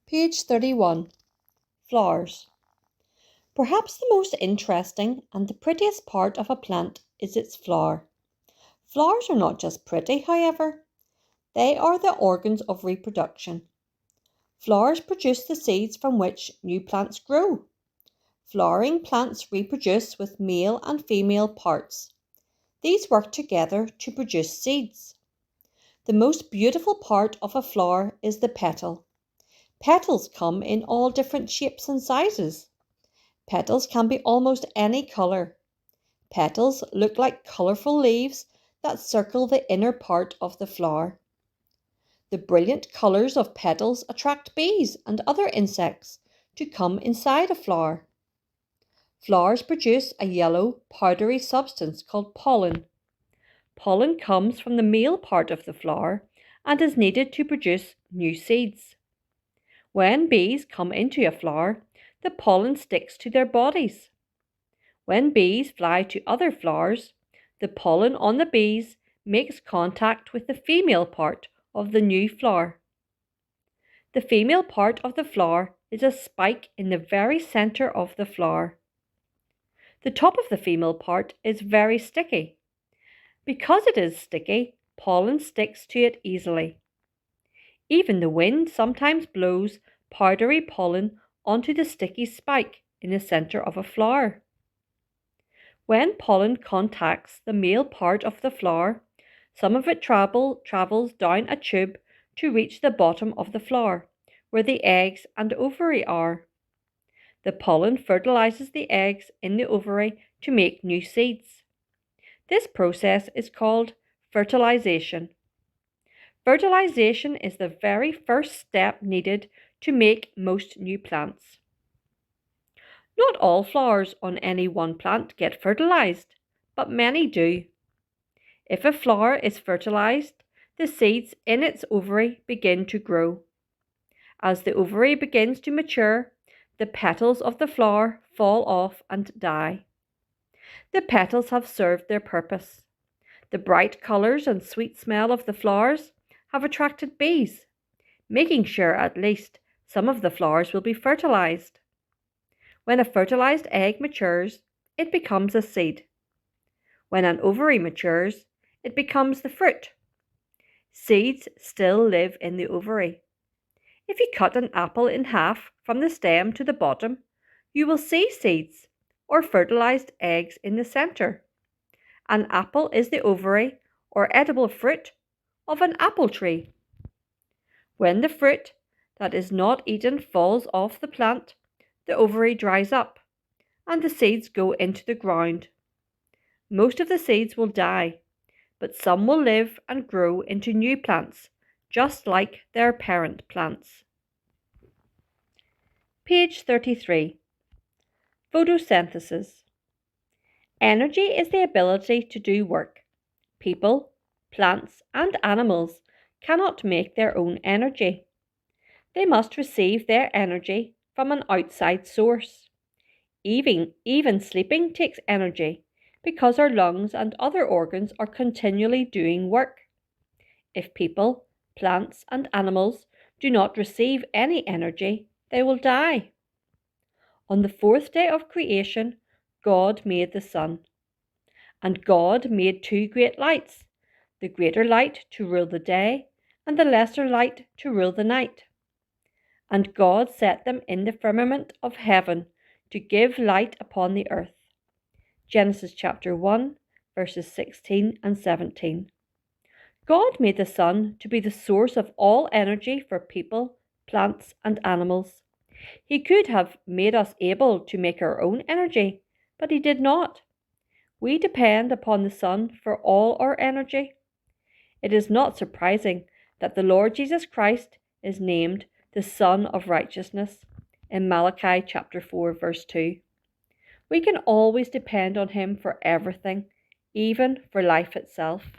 Page 31. Flowers. Perhaps the most interesting and the prettiest part of a plant is its flower. Flowers are not just pretty, however. They are the organs of reproduction. Flowers produce the seeds from which new plants grow. Flowering plants reproduce with male and female parts. These work together to produce seeds. The most beautiful part of a flower is the petal. Petals come in all different shapes and sizes. Petals can be almost any colour. Petals look like colourful leaves that circle the inner part of the flower. The brilliant colours of petals attract bees and other insects to come inside a flower. Flowers produce a yellow, powdery substance called pollen. Pollen comes from the male part of the flower and is needed to produce new seeds. When bees come into a flower, the pollen sticks to their bodies. When bees fly to other flowers, the pollen on the bees makes contact with the female part of the new flower. The female part of the flower is a spike in the very centre of the flower. The top of the female part is very sticky. Because it is sticky, pollen sticks to it easily. Even the wind sometimes blows powdery pollen onto the sticky spike in the centre of a flower. When pollen contacts the male part of the flower, some of it travels down a tube to reach the bottom of the flower, where the eggs and ovary are. The pollen fertilizes the eggs in the ovary to make new seeds. This process is called fertilization. Fertilization is the very first step needed to make most new plants. Not all flowers on any one plant get fertilized, but many do. If a flower is fertilized, the seeds in its ovary begin to grow. As the ovary begins to mature, the petals of the flower fall off and die. The petals have served their purpose. The bright colours and sweet smell of the flowers have attracted bees, making sure at least some of the flowers will be fertilized. When a fertilized egg matures, it becomes a seed. When an ovary matures, it becomes the fruit. Seeds still live in the ovary. If you cut an apple in half from the stem to the bottom, you will see seeds or fertilized eggs in the centre. An apple is the ovary or edible fruit of an apple tree. When the fruit that is not eaten falls off the plant, the ovary dries up and the seeds go into the ground. Most of the seeds will die, but some will live and grow into new plants, just like their parent plants. Page 33. Photosynthesis. Energy is the ability to do work. People, plants, and animals cannot make their own energy. They must receive their energy from an outside source. Even sleeping takes energy because our lungs and other organs are continually doing work. If people, plants, and animals do not receive any energy, they will die. On the fourth day of creation, God made the sun. And God made two great lights, the greater light to rule the day, and the lesser light to rule the night. And God set them in the firmament of heaven to give light upon the earth. Genesis chapter 1, verses 16 and 17. God made the sun to be the source of all energy for people, plants, and animals. He could have made us able to make our own energy, but He did not. We depend upon the sun for all our energy. It is not surprising that the Lord Jesus Christ is named the Son of Righteousness in Malachi chapter 4, verse 2. We can always depend on Him for everything, even for life itself.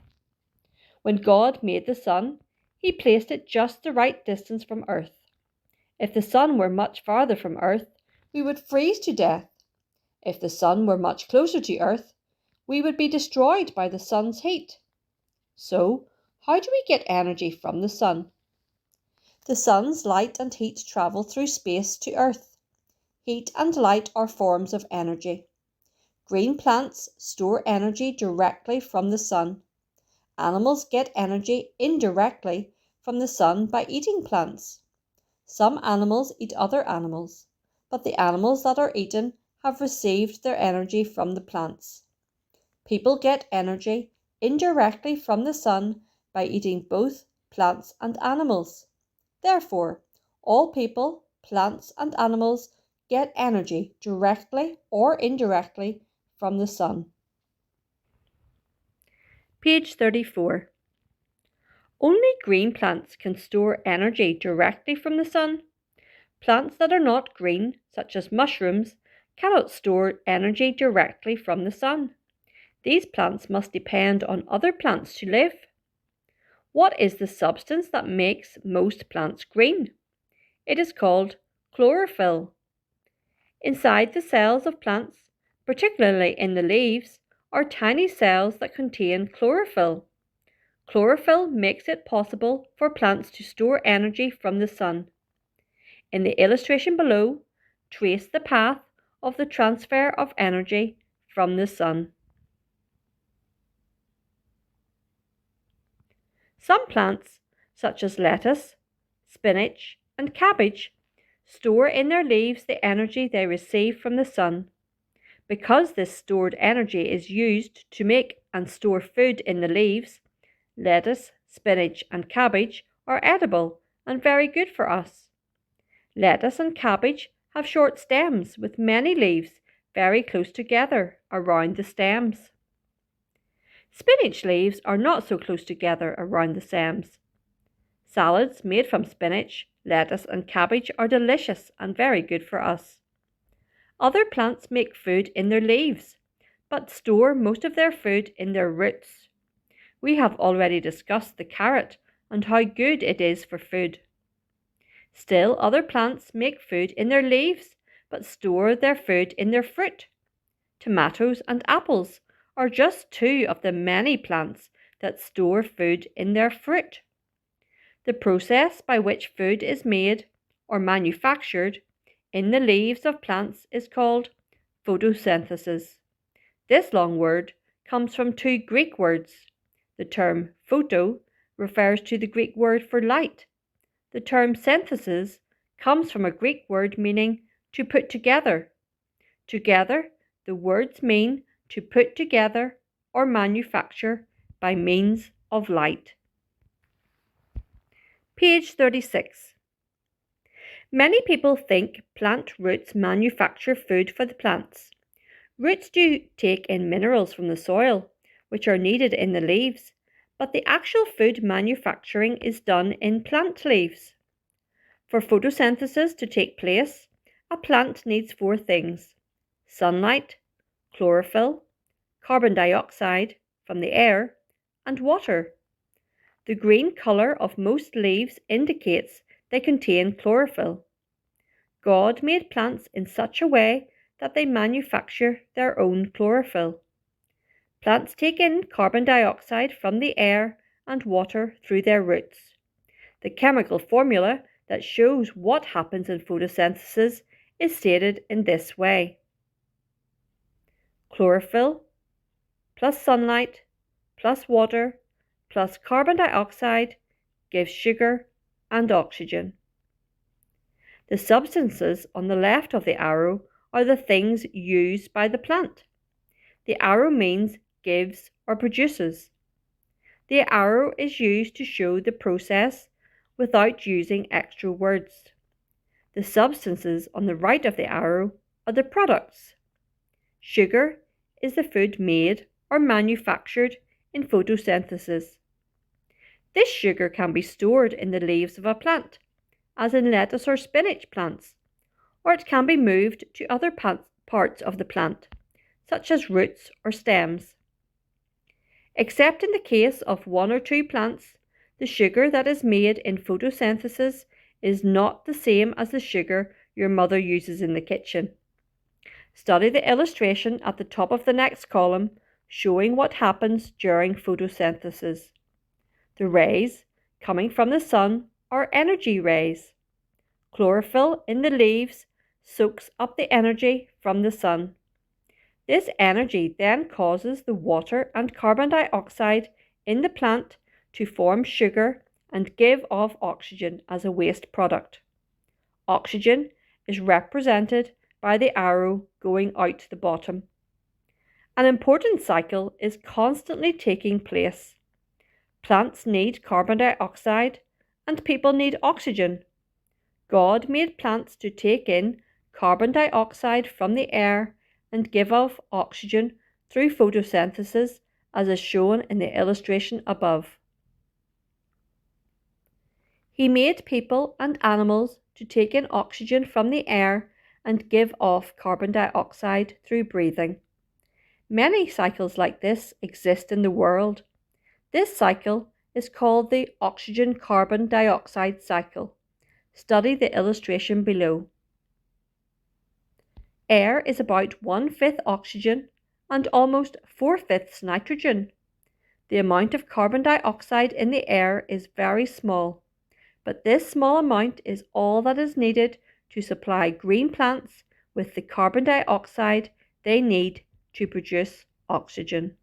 When God made the sun, He placed it just the right distance from Earth. If the sun were much farther from Earth, we would freeze to death. If the sun were much closer to Earth, we would be destroyed by the sun's heat. So, how do we get energy from the sun? The sun's light and heat travel through space to Earth. Heat and light are forms of energy. Green plants store energy directly from the sun. Animals get energy indirectly from the sun by eating plants. Some animals eat other animals, but the animals that are eaten have received their energy from the plants. People get energy indirectly from the sun by eating both plants and animals. Therefore, all people, plants and animals get energy directly or indirectly from the sun. Page 34. Only green plants can store energy directly from the sun. Plants that are not green, such as mushrooms, cannot store energy directly from the sun. These plants must depend on other plants to live. What is the substance that makes most plants green? It is called chlorophyll. Inside the cells of plants, particularly in the leaves, are tiny cells that contain chlorophyll. Chlorophyll makes it possible for plants to store energy from the sun. In the illustration below, trace the path of the transfer of energy from the sun. Some plants, such as lettuce, spinach, and cabbage, store in their leaves the energy they receive from the sun. Because this stored energy is used to make and store food in the leaves, lettuce, spinach, and cabbage are edible and very good for us. Lettuce and cabbage have short stems with many leaves very close together around the stems. Spinach leaves are not so close together around the stems. Salads made from spinach, lettuce, and cabbage are delicious and very good for us. Other plants make food in their leaves, but store most of their food in their roots. We have already discussed the carrot and how good it is for food. Still, other plants make food in their leaves, but store their food in their fruit. Tomatoes and apples are just two of the many plants that store food in their fruit. The process by which food is made or manufactured in the leaves of plants is called photosynthesis. This long word comes from two Greek words. The term photo refers to the Greek word for light. The term synthesis comes from a Greek word meaning to put together. Together, the words mean to put together or manufacture by means of light. Page 36. Many people think plant roots manufacture food for the plants. Roots do take in minerals from the soil, which are needed in the leaves, but the actual food manufacturing is done in plant leaves. For photosynthesis to take place, a plant needs four things: sunlight, chlorophyll, carbon dioxide from the air, and water. The green colour of most leaves indicates they contain chlorophyll. God made plants in such a way that they manufacture their own chlorophyll. Plants take in carbon dioxide from the air and water through their roots. The chemical formula that shows what happens in photosynthesis is stated in this way: chlorophyll plus sunlight plus water plus carbon dioxide gives sugar and oxygen. The substances on the left of the arrow are the things used by the plant. The arrow means gives or produces. The arrow is used to show the process without using extra words. The substances on the right of the arrow are the products. Sugar is the food made or manufactured in photosynthesis. This sugar can be stored in the leaves of a plant, as in lettuce or spinach plants, or it can be moved to other parts of the plant, such as roots or stems. Except in the case of one or two plants, the sugar that is made in photosynthesis is not the same as the sugar your mother uses in the kitchen. Study the illustration at the top of the next column showing what happens during photosynthesis. The rays coming from the sun are energy rays. Chlorophyll in the leaves soaks up the energy from the sun. This energy then causes the water and carbon dioxide in the plant to form sugar and give off oxygen as a waste product. Oxygen is represented by the arrow going out the bottom. An important cycle is constantly taking place. Plants need carbon dioxide and people need oxygen. God made plants to take in carbon dioxide from the air and give off oxygen through photosynthesis, as is shown in the illustration above. He made people and animals to take in oxygen from the air and give off carbon dioxide through breathing. Many cycles like this exist in the world. This cycle is called the oxygen-carbon dioxide cycle. Study the illustration below. Air is about 1/5 oxygen and almost 4/5 nitrogen. The amount of carbon dioxide in the air is very small, but this small amount is all that is needed to supply green plants with the carbon dioxide they need to produce oxygen.